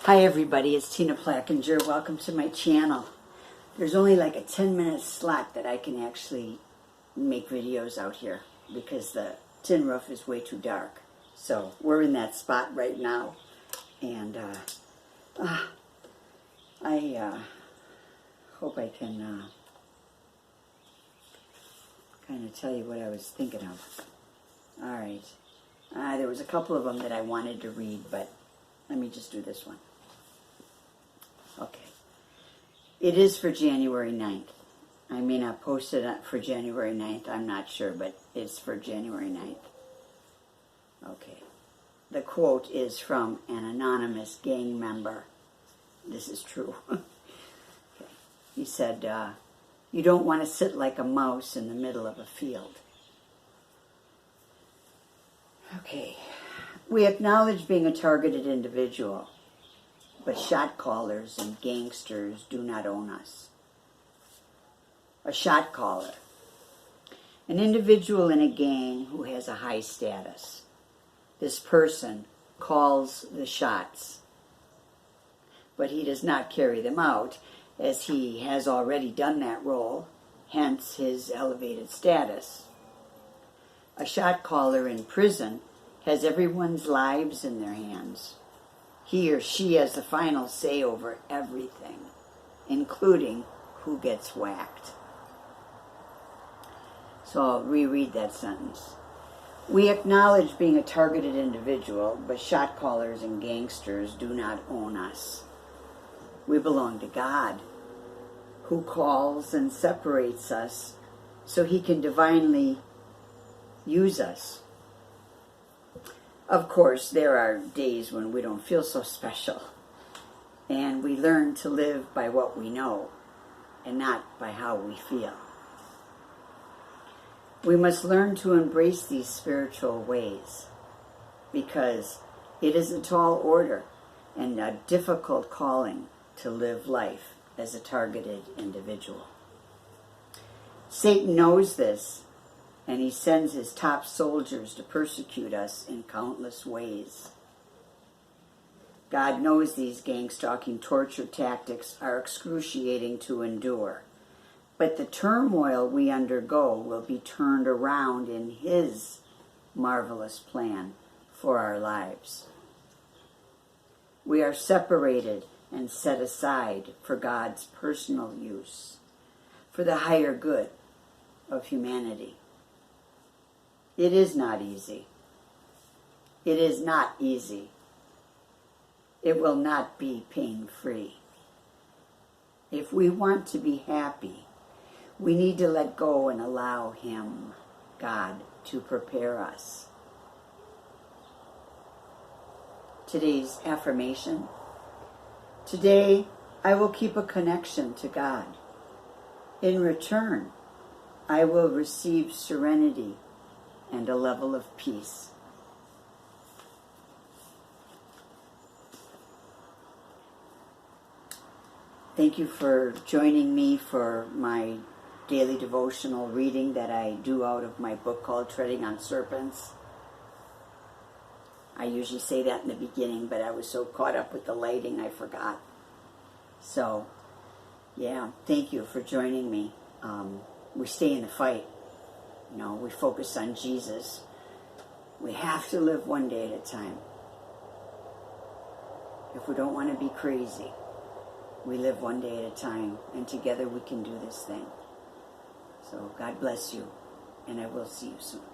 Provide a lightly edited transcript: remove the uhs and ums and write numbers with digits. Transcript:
Hi everybody, it's Tina Plackinger. Welcome to my channel. There's only like a 10-minute slot that I can actually make videos out here because the tin roof is way too dark. So we're in that spot right now, and I hope I can kind of tell you what I was thinking of. All right. There was a couple of them that I wanted to read, but let me just do this one. Okay. It is for January 9th. I may not post it for January 9th. I'm not sure, but it's for January 9th. Okay. The quote is from an anonymous gang member. This is true. Okay. He said, you don't want to sit like a mouse in the middle of a field. Okay. We acknowledge being a targeted individual, but shot callers and gangsters do not own us. A shot caller. An individual in a gang who has a high status. This person calls the shots, but he does not carry them out, as he has already done that role, hence his elevated status. A shot caller in prison has everyone's lives in their hands. He or she has the final say over everything, including who gets whacked. So I'll reread that sentence. We acknowledge being a targeted individual, but shot callers and gangsters do not own us. We belong to God, who calls and separates us so he can divinely use us. Of course, there are days when we don't feel so special, and we learn to live by what we know and not by how we feel. We must learn to embrace these spiritual ways, because it is a tall order and a difficult calling to live life as a targeted individual. Satan knows this, and he sends his top soldiers to persecute us in countless ways. God knows these gang-stalking torture tactics are excruciating to endure, but the turmoil we undergo will be turned around in his marvelous plan for our lives. We are separated and set aside for God's personal use, for the higher good of humanity. It is not easy. It is not easy. It will not be pain-free. If we want to be happy, we need to let go and allow him, God, to prepare us. Today's affirmation. Today, I will keep a connection to God. In return, I will receive serenity and a level of peace. Thank you for joining me for my daily devotional reading that I do out of my book called Treading on Serpents. I usually say that in the beginning, but I was so caught up with the lighting I forgot. So, yeah, thank you for joining me. We stay in the fight. You know, we focus on Jesus. We have to live one day at a time. If we don't want to be crazy, we live one day at a time, and together we can do this thing. So God bless you, and I will see you soon.